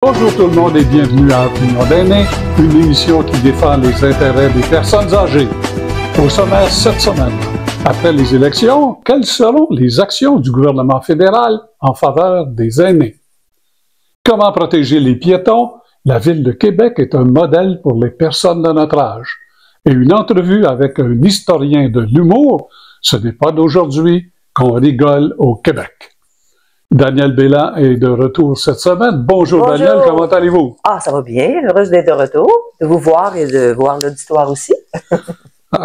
Bonjour tout le monde et bienvenue à Opinion d'aînés, une émission qui défend les intérêts des personnes âgées. Au sommaire cette semaine, après les élections, quelles seront les actions du gouvernement fédéral en faveur des aînés? Comment protéger les piétons? La ville de Québec est un modèle pour les personnes de notre âge. Et une entrevue avec un historien de l'humour, ce n'est pas d'aujourd'hui qu'on rigole au Québec. Daniel Bélan est de retour cette semaine. Bonjour. Daniel, comment allez-vous? Ah, ça va bien, heureuse d'être de retour, de vous voir et de voir l'auditoire aussi.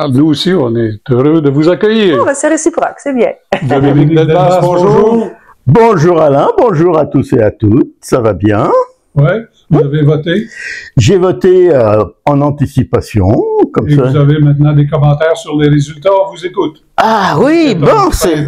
Nous aussi, on est heureux de vous accueillir. Oh, c'est réciproque, c'est bien. Dominique Delmas, bonjour. Bonjour Alain, bonjour à tous et à toutes, ça va bien? Oui, vous avez voté? J'ai voté en anticipation, comme et ça. Vous avez maintenant des commentaires sur les résultats, on vous écoute. Ah oui, bon, c'est...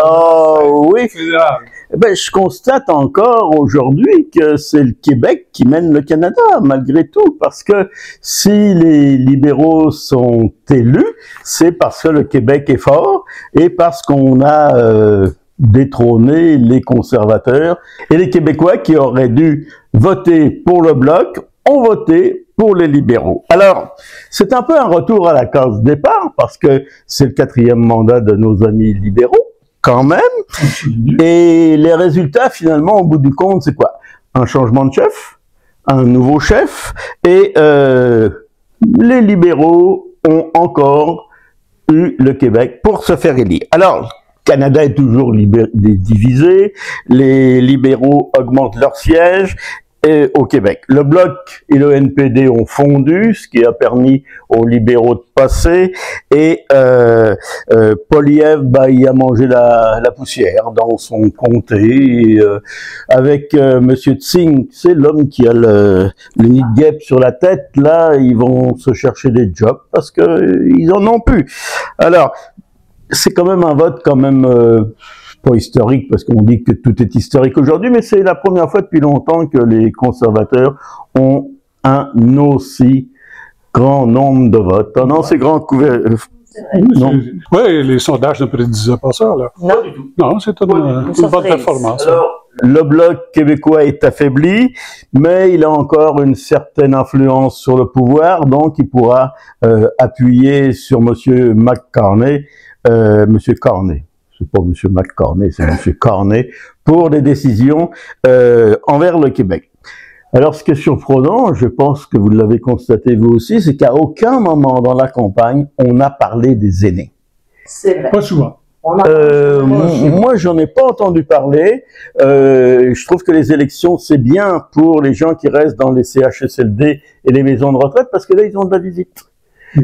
Oh oui, fédéral. ben, je constate encore aujourd'hui que c'est le Québec qui mène le Canada, malgré tout, parce que si les libéraux sont élus, c'est parce que le Québec est fort et parce qu'on a détrôné les conservateurs et les Québécois qui auraient dû voter pour le Bloc ont voté pour les libéraux. Alors, c'est un peu un retour à la case départ parce que c'est le 4e mandat de nos amis libéraux, quand même. Et les résultats, finalement, au bout du compte, c'est quoi? Un changement de chef, un nouveau chef, et les libéraux ont encore eu le Québec pour se faire élire. Alors, Canada est toujours divisé, les libéraux augmentent leur siège au Québec. Le Bloc et le NPD ont fondu, ce qui a permis aux libéraux de passer, et Poilievre, il a mangé la poussière dans son comté, avec Monsieur Tsing, c'est l'homme qui a le nid de guêpe sur la tête, là, ils vont se chercher des jobs parce que ils en ont plus. Alors, c'est quand même un vote quand même pas historique, parce qu'on dit que tout est historique aujourd'hui, mais c'est la première fois depuis longtemps que les conservateurs ont un aussi grand nombre de votes. Un assez grand couvert. Oui, les sondages ne prédisaient pas ça, là. Non. Non, c'est une bonne performance. Alors, le Bloc québécois est affaibli, mais il a encore une certaine influence sur le pouvoir, donc il pourra appuyer sur Monsieur McCartney, Monsieur Carney. C'est pas Monsieur McCartney, c'est Monsieur Carney, pour des décisions envers le Québec. Alors, ce qui est surprenant, je pense que vous l'avez constaté vous aussi, c'est qu'à aucun moment dans la campagne, on a parlé des aînés. C'est vrai. Pas souvent. Moi, j'en ai pas entendu parler. Je trouve que les élections, c'est bien pour les gens qui restent dans les CHSLD et les maisons de retraite, parce que là, ils ont de la visite.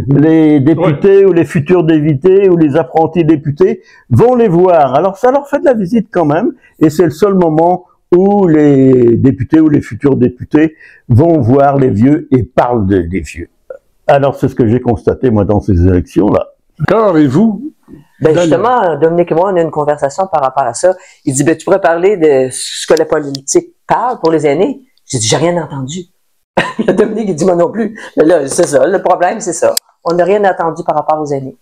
Les députés ou les futurs députés ou les apprentis députés vont les voir. Alors ça leur fait de la visite quand même, et c'est le seul moment où les députés ou les futurs députés vont voir les vieux et parlent des vieux. Alors c'est ce que j'ai constaté moi dans ces élections-là. D'accord, et vous? Ben justement, Dominique et moi, on a une conversation par rapport à ça. Il dit, ben tu pourrais parler de ce que la politique parle pour les aînés. J'ai dit, j'ai rien entendu. Dominique, il dit, moi non plus. Là, c'est ça, le problème, c'est ça. On n'a rien entendu par rapport aux aînés.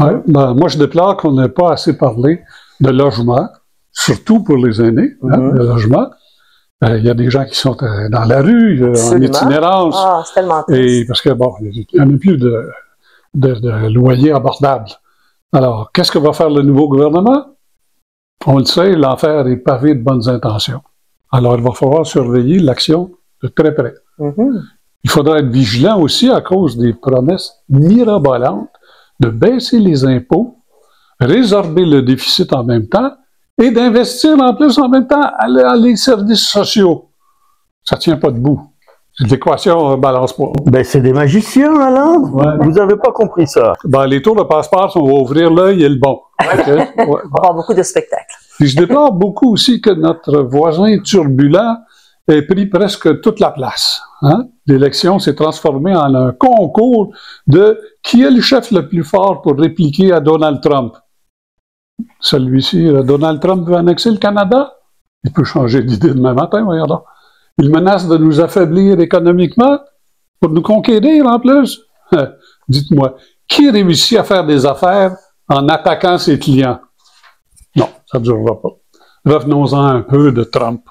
Ouais, ben, moi, je déplore qu'on n'ait pas assez parlé de logement, surtout pour les aînés, le logement. Il y a des gens qui sont dans la rue, en itinérance. Ah, c'est tellement triste. Et parce que, bon, il n'y en a plus de loyers abordables. Alors, qu'est-ce que va faire le nouveau gouvernement? On le sait, l'enfer est pavé de bonnes intentions. Alors, il va falloir surveiller l'action de très près. Il faudra être vigilant aussi à cause des promesses mirabolantes de baisser les impôts, résorber le déficit en même temps et d'investir en plus en même temps à les services sociaux. Ça ne tient pas debout. L'équation ne balance pas. Ben, c'est des magiciens, Alain. Ouais. Vous n'avez pas compris ça. Ben, les tours de passe-passe, on va ouvrir l'œil et le bon. Okay? Ouais. On va avoir beaucoup de spectacles. Puis je déplore beaucoup aussi que notre voisin turbulent ait pris presque toute la place. Hein? L'élection s'est transformée en un concours de qui est le chef le plus fort pour répliquer à Donald Trump. Celui-ci, Donald Trump veut annexer le Canada? Il peut changer d'idée demain matin, voyons donc. Il menace de nous affaiblir économiquement pour nous conquérir en plus. Dites-moi, qui réussit à faire des affaires en attaquant ses clients? Non, ça ne durera pas. Revenons-en un peu de Trump.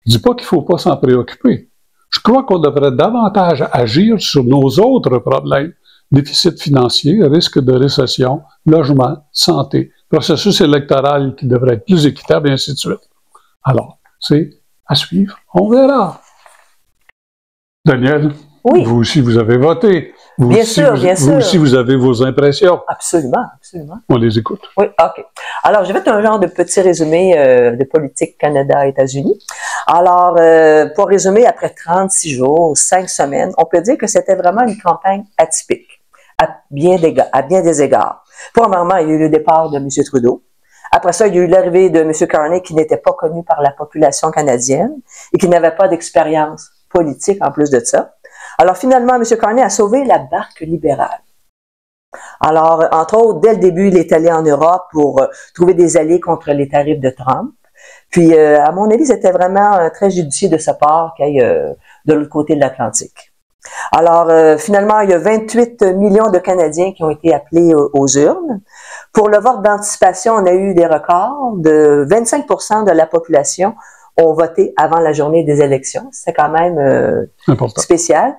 Je dis pas qu'il faut pas s'en préoccuper. Je crois qu'on devrait davantage agir sur nos autres problèmes. Déficit financier, risque de récession, logement, santé, processus électoral qui devrait être plus équitable, et ainsi de suite. Alors, c'est à suivre. On verra. Daniel, Oui. vous aussi, vous avez voté. Vous Bien aussi, sûr, vous, bien vous sûr. aussi, vous avez vos impressions. Absolument, absolument. On les écoute. Oui, OK. Alors, je vais faire un genre de petit résumé de politique Canada-États-Unis. Alors, pour résumer, après 36 jours, 5 semaines, on peut dire que c'était vraiment une campagne atypique, à bien des égards. Premièrement, il y a eu le départ de M. Trudeau. Après ça, il y a eu l'arrivée de M. Carney, qui n'était pas connu par la population canadienne et qui n'avait pas d'expérience politique en plus de ça. Alors, finalement, M. Carney a sauvé la barque libérale. Alors, entre autres, dès le début, il est allé en Europe pour trouver des alliés contre les tarifs de Trump. Puis, à mon avis, c'était vraiment très judicieux de sa part qu'il aille de l'autre côté de l'Atlantique. Alors, finalement, il y a 28 millions de Canadiens qui ont été appelés aux urnes. Pour le vote d'anticipation, on a eu des records de 25% de la population ont voté avant la journée des élections. C'est quand même spécial.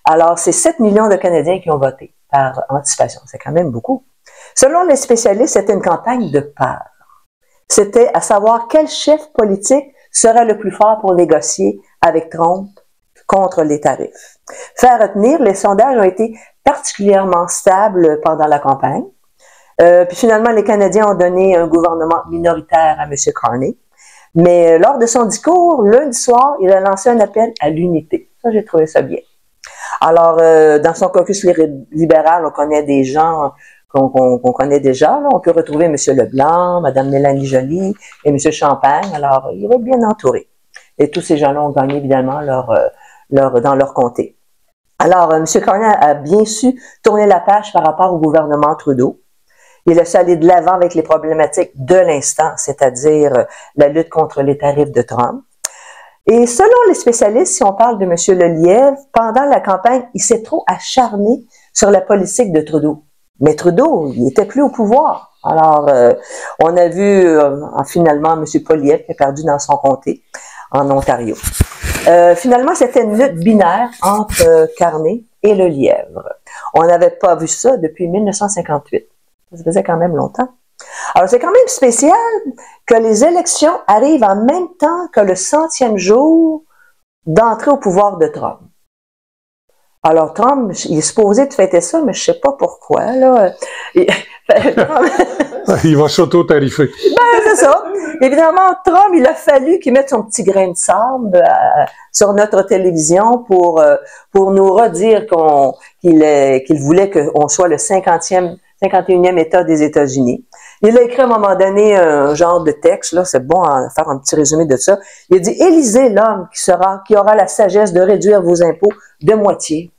Alors, c'est 7 millions de Canadiens qui ont voté par anticipation. C'est quand même beaucoup. Selon les spécialistes, c'était une campagne de peur. C'était à savoir quel chef politique serait le plus fort pour négocier avec Trump contre les tarifs. Faire retenir, les sondages ont été particulièrement stables pendant la campagne. Puis finalement, les Canadiens ont donné un gouvernement minoritaire à M. Carney. Mais lors de son discours, lundi soir, il a lancé un appel à l'unité. Ça, j'ai trouvé ça bien. Alors, dans son caucus libéral, on connaît des gens qu'on connaît déjà. Là. On peut retrouver M. Leblanc, Mme Mélanie Joly et M. Champagne. Alors, il va être bien entouré. Et tous ces gens-là ont gagné, évidemment, dans leur comté. Alors, M. Carney a bien su tourner la page par rapport au gouvernement Trudeau. Il a su aller de l'avant avec les problématiques de l'instant, c'est-à-dire la lutte contre les tarifs de Trump. Et selon les spécialistes, si on parle de M. Lelièvre, pendant la campagne, il s'est trop acharné sur la politique de Trudeau. Mais Trudeau, il n'était plus au pouvoir. Alors, on a vu finalement M. Poilievre qui a perdu dans son comté, en Ontario. Finalement, c'était une lutte binaire entre Carney et Lelièvre. On n'avait pas vu ça depuis 1958. Ça faisait quand même longtemps. Alors, c'est quand même spécial que les élections arrivent en même temps que le 100e jour d'entrée au pouvoir de Trump. Alors, Trump, il est supposé de fêter ça, mais je sais pas pourquoi, là. Il va s'auto-tarifer. Ben, c'est ça. Évidemment, Trump, il a fallu qu'il mette son petit grain de sable sur notre télévision pour nous redire qu'il voulait qu'on soit le 51e État des États-Unis. Il a écrit à un moment donné un genre de texte, là, c'est bon à faire un petit résumé de ça. Il a dit « Élisez l'homme qui aura la sagesse de réduire vos impôts de moitié,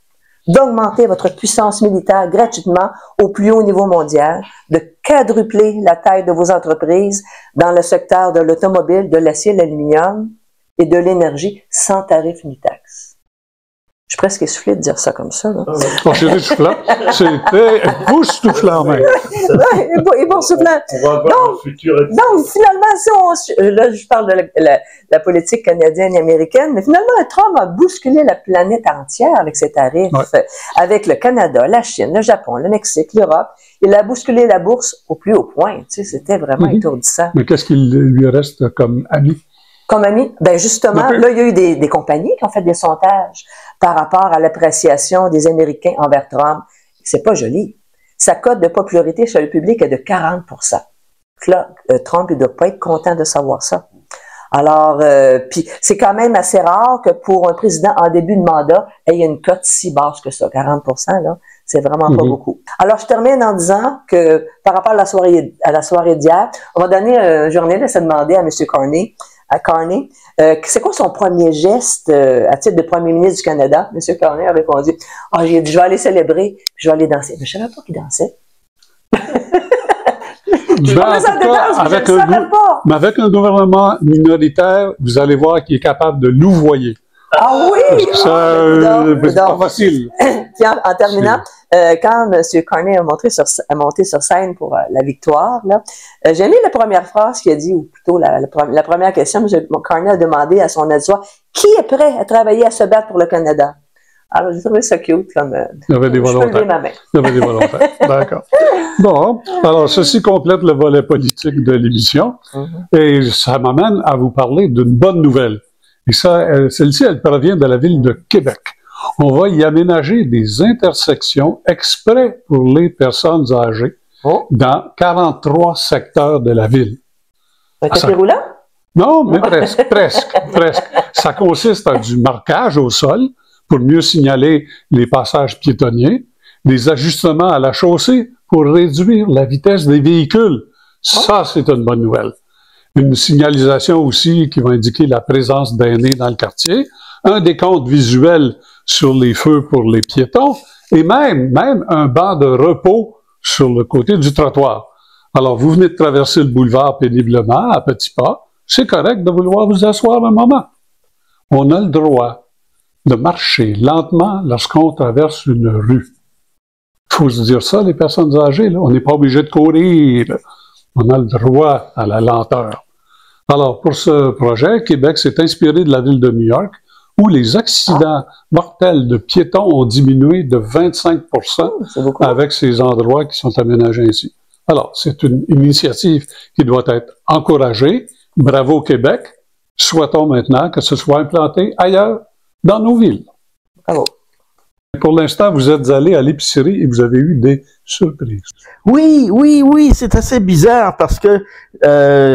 d'augmenter votre puissance militaire gratuitement au plus haut niveau mondial, de quadrupler la taille de vos entreprises dans le secteur de l'automobile, de l'acier, l'aluminium et de l'énergie sans tarif ni taxe. » Je suis presque essoufflé de dire ça comme ça. Là. Oh, c'est essoufflant. C'était époustouflant même. Époustouflant. Donc, finalement, là, je parle de la politique canadienne et américaine, mais finalement, Trump a bousculé la planète entière avec ses tarifs, avec le Canada, la Chine, le Japon, le Mexique, l'Europe. Il a bousculé la bourse au plus haut point. Tu sais, c'était vraiment étourdissant. Mais qu'est-ce qu'il lui reste comme ami? Comme ami, ben justement, là, il y a eu des compagnies qui ont fait des sondages par rapport à l'appréciation des Américains envers Trump. C'est pas joli. Sa cote de popularité chez le public est de 40%. Là, Trump, il doit pas être content de savoir ça. Alors, puis c'est quand même assez rare que pour un président en début de mandat, il y ait une cote si basse que ça, 40%, là. C'est vraiment pas beaucoup. Alors, je termine en disant que par rapport à la soirée d'hier, on va donner un journaliste à demander à M. Carney, c'est quoi son premier geste à titre de premier ministre du Canada? M. Carney a répondu, j'ai dit, je vais aller célébrer, puis je vais aller danser. Mais je savais pas qu'il dansait. Mais avec un gouvernement minoritaire, vous allez voir qu'il est capable de louvoyer. Ah oui! C'est pas facile. Puis en terminant, quand M. Carney a monté sur scène pour la victoire, j'ai aimé la première phrase qu'il a dit, ou plutôt la première question. M. Carney a demandé à son adjoint qui est prêt à travailler à se battre pour le Canada. Alors, j'ai trouvé ça cute comme. Il y avait des volontaires. Je peux lever ma main. Il y avait des volontaires. D'accord. Bon, alors ceci complète le volet politique de l'émission. Et ça m'amène à vous parler d'une bonne nouvelle. Et ça, celle-ci, elle provient de la ville de Québec. On va y aménager des intersections exprès pour les personnes âgées dans 43 secteurs de la ville. Un tapis roulant? Non, mais presque. Ça consiste à du marquage au sol pour mieux signaler les passages piétonniers, des ajustements à la chaussée pour réduire la vitesse des véhicules. Ça, c'est une bonne nouvelle. Une signalisation aussi qui va indiquer la présence d'aînés dans le quartier, un décompte visuel sur les feux pour les piétons et même un banc de repos sur le côté du trottoir. Alors, vous venez de traverser le boulevard péniblement, à petits pas. C'est correct de vouloir vous asseoir un moment. On a le droit de marcher lentement lorsqu'on traverse une rue. Il faut se dire ça, les personnes âgées, là. On n'est pas obligé de courir. On a le droit à la lenteur. Alors, pour ce projet, Québec s'est inspiré de la ville de New York, où les accidents mortels de piétons ont diminué de 25% avec ces endroits qui sont aménagés ainsi. Alors, c'est une initiative qui doit être encouragée. Bravo Québec. Souhaitons maintenant que ce soit implanté ailleurs dans nos villes. Bravo. Pour l'instant, vous êtes allé à l'épicerie et vous avez eu des surprises. Oui, c'est assez bizarre parce que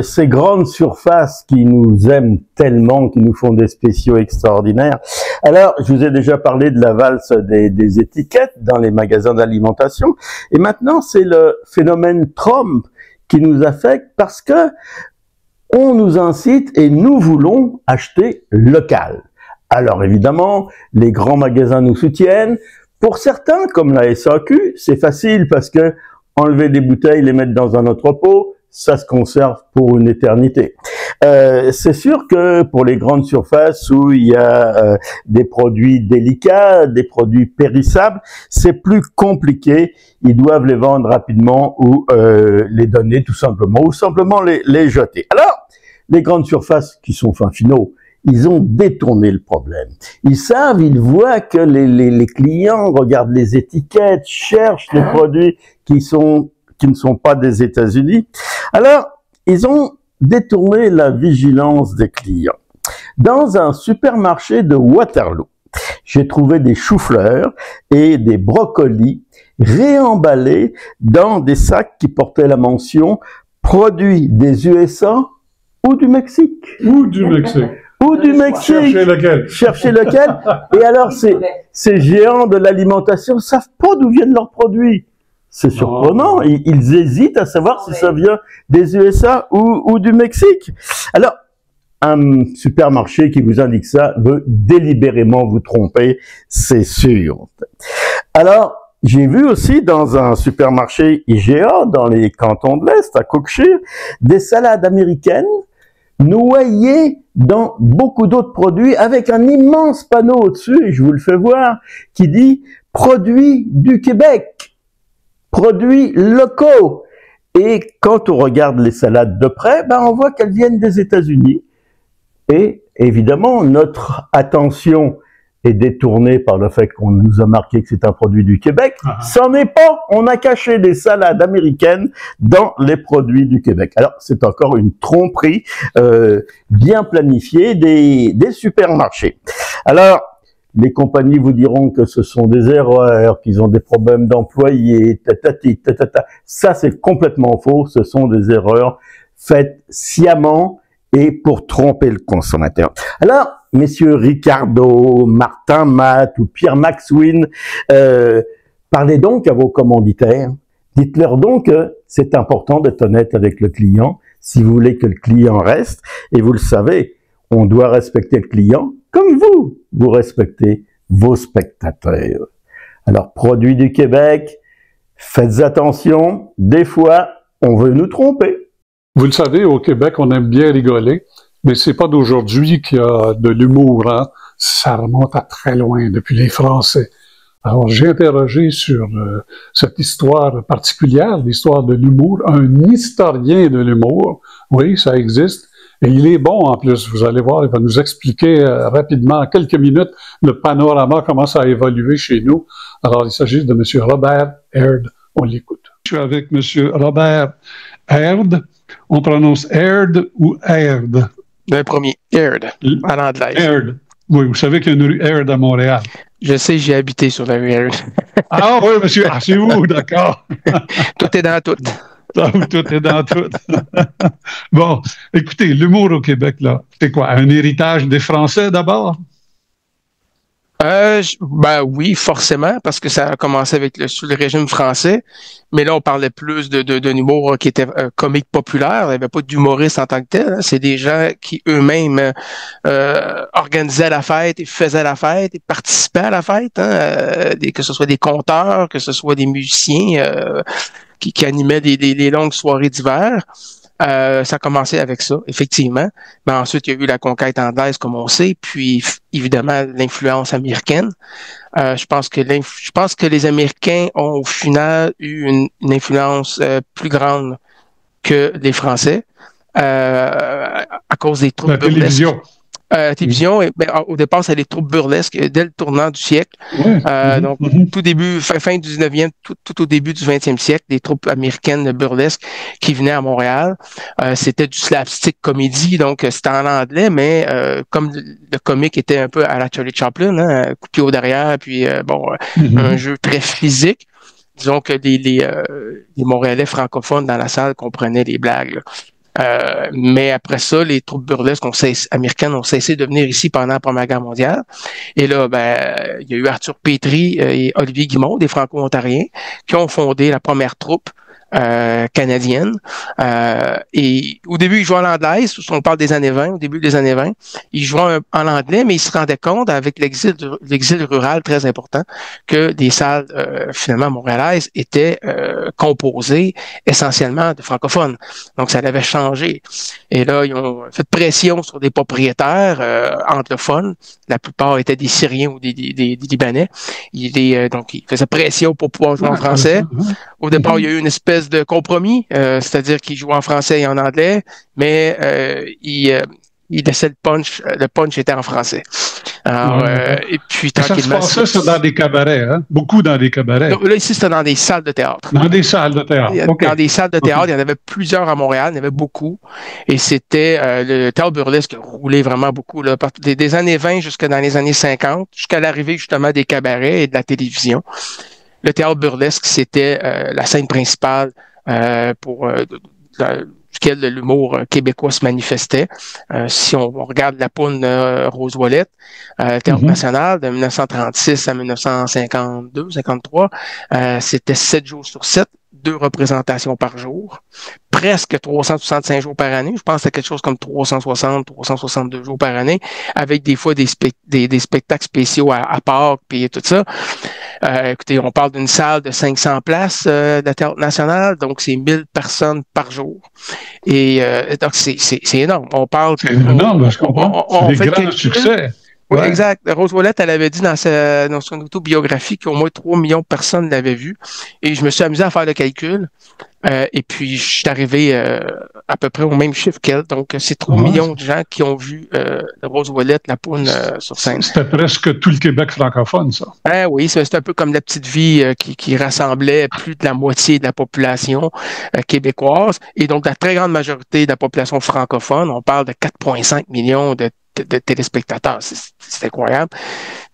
ces grandes surfaces qui nous aiment tellement, qui nous font des spéciaux extraordinaires. Alors, je vous ai déjà parlé de la valse des étiquettes dans les magasins d'alimentation. Et maintenant, c'est le phénomène Trump qui nous affecte parce que on nous incite et nous voulons acheter local. Alors évidemment, les grands magasins nous soutiennent. Pour certains, comme la SAQ, c'est facile parce que enlever des bouteilles, les mettre dans un entrepôt, ça se conserve pour une éternité. C'est sûr que pour les grandes surfaces où il y a des produits délicats, des produits périssables, c'est plus compliqué. Ils doivent les vendre rapidement ou les donner tout simplement, ou simplement les jeter. Alors, les grandes surfaces qui sont fins finaux, ils ont détourné le problème. Ils savent, ils voient que les clients regardent les étiquettes, cherchent les produits qui ne sont pas des États-Unis. Alors, ils ont détourné la vigilance des clients. Dans un supermarché de Waterloo, j'ai trouvé des choux-fleurs et des brocolis réemballés dans des sacs qui portaient la mention « Produits des USA ou du Mexique ». Ou du Mexique. Ou du Mexique. Cherchez lequel. Cherchez lequel. Et alors, ces géants de l'alimentation ne savent pas d'où viennent leurs produits. C'est surprenant. Ils hésitent à savoir si ça vient des USA ou du Mexique. Alors, un supermarché qui vous indique ça veut délibérément vous tromper, c'est sûr. Alors, j'ai vu aussi dans un supermarché IGA, dans les cantons de l'Est, à Cookshire, des salades américaines noyées dans beaucoup d'autres produits avec un immense panneau au-dessus, et je vous le fais voir, qui dit « Produits du Québec ». Produits locaux. Et quand on regarde les salades de près, on voit qu'elles viennent des États-Unis. Et évidemment, notre attention est détournée par le fait qu'on nous a marqué que c'est un produit du Québec. C'en est pas. On a caché des salades américaines dans les produits du Québec. Alors, c'est encore une tromperie bien planifiée des supermarchés. Alors, les compagnies vous diront que ce sont des erreurs, qu'ils ont des problèmes d'employés, tatata. Ça, c'est complètement faux. Ce sont des erreurs faites sciemment et pour tromper le consommateur. Alors, messieurs Ricardo, Martin Matt ou Pierre Maxwin, parlez donc à vos commanditaires. Dites-leur donc que c'est important d'être honnête avec le client si vous voulez que le client reste. Et vous le savez, on doit respecter le client comme vous respectez vos spectateurs. Alors, produits du Québec, faites attention, des fois, on veut nous tromper. Vous le savez, au Québec, on aime bien rigoler. Mais c'est pas d'aujourd'hui qu'il y a de l'humour, hein. Ça remonte à très loin, depuis les Français. Alors, j'ai interrogé sur cette histoire particulière, l'histoire de l'humour, un historien de l'humour. Oui, ça existe. Et il est bon en plus, vous allez voir, il va nous expliquer rapidement, en quelques minutes, le panorama, comment ça a évolué chez nous. Alors, il s'agit de M. Robert Aird. On l'écoute. Je suis avec M. Robert Aird. On prononce Aird ou Aird? Le premier, Aird, à l'anglaise. Aird. Oui, vous savez qu'il y a une rue Aird à Montréal. Je sais, j'ai habité sur la rue Aird. Ah oui, monsieur, ah, c'est vous, d'accord. Tout est dans tout. Tout est dans tout. Bon, écoutez, l'humour au Québec, là, c'est quoi? Un héritage des Français d'abord? Ben oui, forcément, parce que ça a commencé avec sous le régime français, mais là, on parlait plus d'un humour qui était comique populaire. Il n'y avait pas d'humoriste en tant que tel, hein. C'est des gens qui eux-mêmes organisaient la fête et faisaient la fête et participaient à la fête, hein, que ce soit des conteurs, que ce soit des musiciens qui animaient des longues soirées d'hiver. Ça a commencé avec ça, effectivement. Mais ensuite, il y a eu la conquête anglaise, comme on sait, puis évidemment l'influence américaine. Je pense que les Américains ont au final eu une influence plus grande que les Français à cause des troupes burlesques. Télévision. Télévision, au départ, c'est les troupes burlesques dès le tournant du siècle. Donc, tout début, fin du 19e, tout au début du 20e siècle, des troupes américaines burlesques qui venaient à Montréal. C'était du slapstick comédie, donc c'était en anglais, mais comme le comique était un peu à la Charlie Chaplin, hein, coup de pied au derrière, puis un jeu très physique. Disons que les Montréalais francophones dans la salle comprenaient les blagues, là. Mais après ça, les troupes burlesques américaines ont cessé de venir ici pendant la Première Guerre mondiale. Et là, il y a eu Arthur Pétry et Olivier Guimond, des Franco-Ontariens, qui ont fondé la première troupe canadienne. Et au début, ils jouaient en anglais. On parle des années 20, au début des années 20. Ils jouaient en anglais, mais ils se rendaient compte, avec l'exil rural très important, que des salles, finalement, montréalaises étaient composées essentiellement de francophones. Donc, ça avait changé. Et là, ils ont fait pression sur des propriétaires anglophones. La plupart étaient des Syriens ou des Libanais. Donc, ils faisaient pression pour pouvoir jouer en français. Au départ, il y a eu une espèce de compromis, c'est-à-dire qu'ils jouaient en français et en anglais, mais ils laissaient le punch était en français. Alors, et puis tranquillement. Ça se passait ça dans des cabarets, hein? Beaucoup dans des cabarets. Donc, là, ici, c'était dans des salles de théâtre. Dans des salles de théâtre. Okay. Dans des salles de théâtre, il y en avait plusieurs à Montréal, il y en avait beaucoup. Et c'était le théâtre burlesque roulait vraiment beaucoup, là, des années 20 jusqu'à dans les années 50, jusqu'à l'arrivée justement des cabarets et de la télévision. Le théâtre burlesque, c'était la scène principale duquel l'humour québécois se manifestait. Si on regarde la poune Rose Ouellette, Théâtre national de 1936 à 1952-53, c'était 7 jours sur 7, 2 représentations par jour, presque 365 jours par année. Je pense que c'était quelque chose comme 360, 362 jours par année, avec des fois des spectacles spéciaux à Pâques puis tout ça. Écoutez, on parle d'une salle de 500 places de la Théâtre national, donc c'est 1000 personnes par jour. Et donc c'est énorme. On parle. C'est énorme, je comprends. C'est des grands succès. Oui, ouais. Exact. Rose Ouellette, elle avait dit dans son autobiographie qu'au moins 3 millions de personnes l'avaient vu. Et je me suis amusé à faire le calcul. Et puis, je suis arrivé à peu près au même chiffre qu'elle. Donc, c'est 3 millions de gens qui ont vu Rose Ouellette, la poune, sur scène. C'était presque tout le Québec francophone, ça. Oui, c'est un peu comme La Petite Vie qui rassemblait plus de la moitié de la population québécoise. Et donc, la très grande majorité de la population francophone, on parle de 4,5 millions de téléspectateurs. C'est incroyable.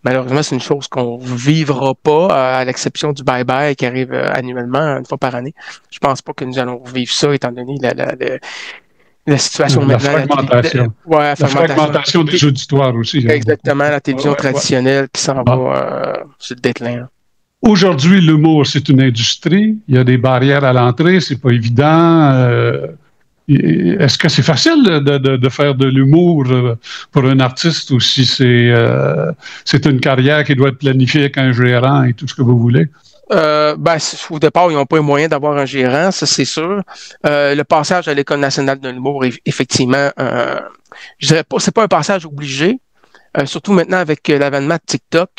Malheureusement, c'est une chose qu'on ne vivra pas, à l'exception du bye-bye qui arrive annuellement, une fois par année. Je pense pas que nous allons vivre ça, étant donné la situation maintenant. La fragmentation des auditoires aussi. Exactement, la télévision traditionnelle qui s'en va sur le déclin. Aujourd'hui, l'humour, c'est une industrie. Il y a des barrières à l'entrée, c'est pas évident. Est-ce que c'est facile de faire de l'humour pour un artiste ou si c'est une carrière qui doit être planifiée avec un gérant et tout ce que vous voulez? Au départ, ils n'ont pas les moyens d'avoir un gérant, ça c'est sûr. Le passage à l'École nationale de l'humour, effectivement, je dirais pas, c'est pas un passage obligé. Surtout maintenant avec l'avènement de TikTok,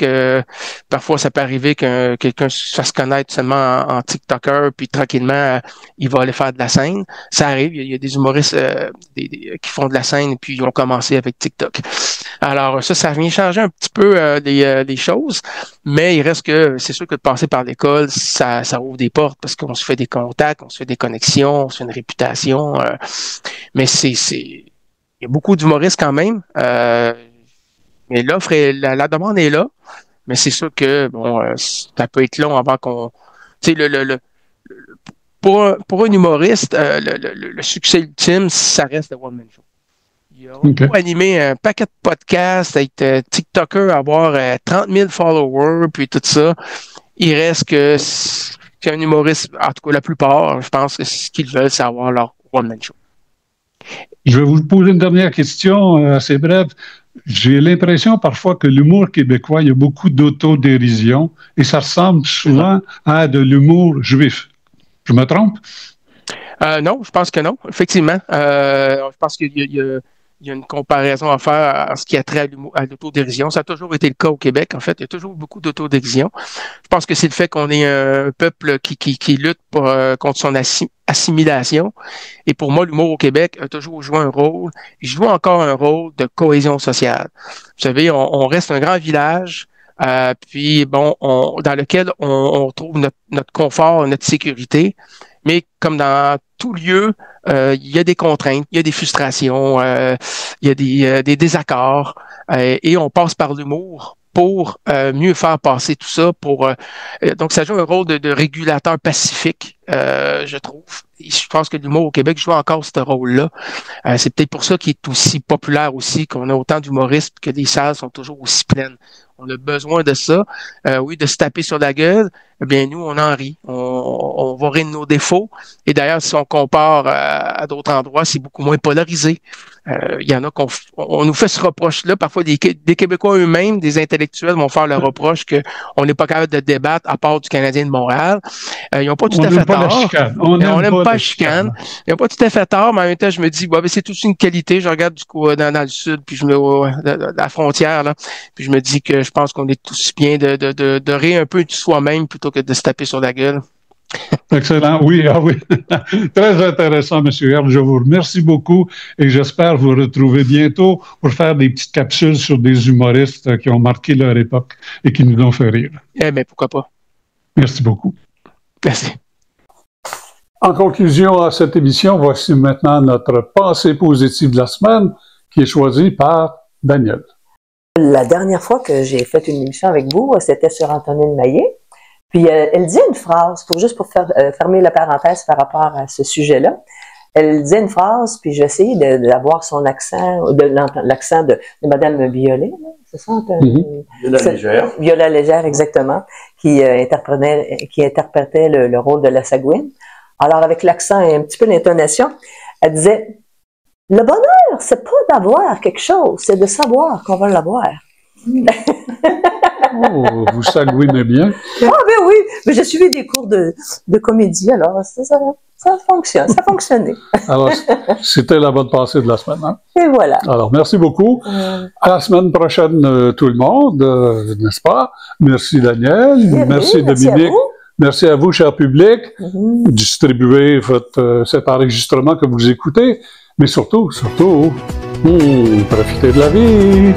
parfois ça peut arriver que quelqu'un se fasse connaître seulement en TikToker, puis tranquillement il va aller faire de la scène. Ça arrive, il y a des humoristes qui font de la scène et puis ils ont commencé avec TikTok. Alors ça vient changer un petit peu les choses, mais il reste que c'est sûr que de passer par l'école, ça ouvre des portes parce qu'on se fait des contacts, on se fait des connexions, on se fait une réputation. Mais il y a beaucoup d'humoristes quand même. Mais l'offre la demande est là, mais c'est sûr que ça peut être long avant qu'on. Tu sais, pour un humoriste, le succès ultime, ça reste le one-man show. Il a beaucoup animé un paquet de podcasts, être TikToker, avoir 30 000 followers, puis tout ça. Il reste qu'un humoriste, en tout cas la plupart, je pense que ce qu'ils veulent, c'est avoir leur one-man show. Je vais vous poser une dernière question assez brève. J'ai l'impression parfois que l'humour québécois, il y a beaucoup d'autodérision et ça ressemble souvent à de l'humour juif. Je me trompe? Non, je pense que non, effectivement. Je pense qu'il y a une comparaison à faire à ce qui a trait à l'autodérision. Ça a toujours été le cas au Québec, en fait. Il y a toujours beaucoup d'autodérision. Je pense que c'est le fait qu'on est un peuple qui lutte contre son assimilation. Et pour moi, l'humour au Québec a toujours joué un rôle. Il joue encore un rôle de cohésion sociale. Vous savez, on reste un grand village, puis dans lequel on trouve notre confort, notre sécurité. Mais comme dans tout lieu, il y a des contraintes, il y a des frustrations, il y a des désaccords, et on passe par l'humour pour mieux faire passer tout ça. Donc, ça joue un rôle de régulateur pacifique, je trouve. Et je pense que l'humour au Québec joue encore ce rôle-là. C'est peut-être pour ça qu'il est aussi populaire aussi, qu'on a autant d'humoristes, que les salles sont toujours aussi pleines. On a besoin de ça, oui, de se taper sur la gueule. Eh bien, nous, on en rit. On va rire de nos défauts. Et d'ailleurs, si on compare à d'autres endroits, c'est beaucoup moins polarisé. Il y en a on nous fait ce reproche-là. Parfois, des Québécois eux-mêmes, des intellectuels vont faire le reproche qu'on n'est pas capable de débattre à part du Canadien de Montréal. Ils n'ont pas tout à fait tort. On n'aime pas la chicane. Ils n'ont pas tout à fait tort, mais en même temps, je me dis, c'est toute une qualité. Je regarde du coup dans le sud, puis je me la frontière, là, puis je me dis que je pense qu'on est tous bien de rire un peu de soi-même plutôt que de se taper sur la gueule. Excellent. Oui. Très intéressant, M. Herbe. Je vous remercie beaucoup et j'espère vous retrouver bientôt pour faire des petites capsules sur des humoristes qui ont marqué leur époque et qui nous ont fait rire. Eh bien, pourquoi pas. Merci beaucoup. Merci. En conclusion à cette émission, voici maintenant notre pensée positive de la semaine qui est choisie par Daniel. La dernière fois que j'ai fait une émission avec vous, c'était sur Antonine Maillet. Puis elle disait une phrase, pour fermer la parenthèse par rapport à ce sujet-là. Elle disait une phrase, puis j'ai essayé d'avoir son accent, l'accent de Madame Violet, c'est ça? Viola Légère. Viola Légère, exactement, qui interprétait le rôle de la Sagouine. Alors avec l'accent et un petit peu l'intonation, elle disait « Le bonheur, c'est pas d'avoir quelque chose, c'est de savoir qu'on va l'avoir. » Oh, vous sagouinez bien. Ah ben oui, mais j'ai suivi des cours de comédie, alors ça fonctionne, ça fonctionnait. Alors, c'était la bonne pensée de la semaine. Hein? Et voilà. Alors, merci beaucoup. À la semaine prochaine, tout le monde, n'est-ce pas? Merci Daniel, merci Dominique. Merci à vous, cher public. Distribuez cet enregistrement que vous écoutez, mais surtout, profitez de la vie.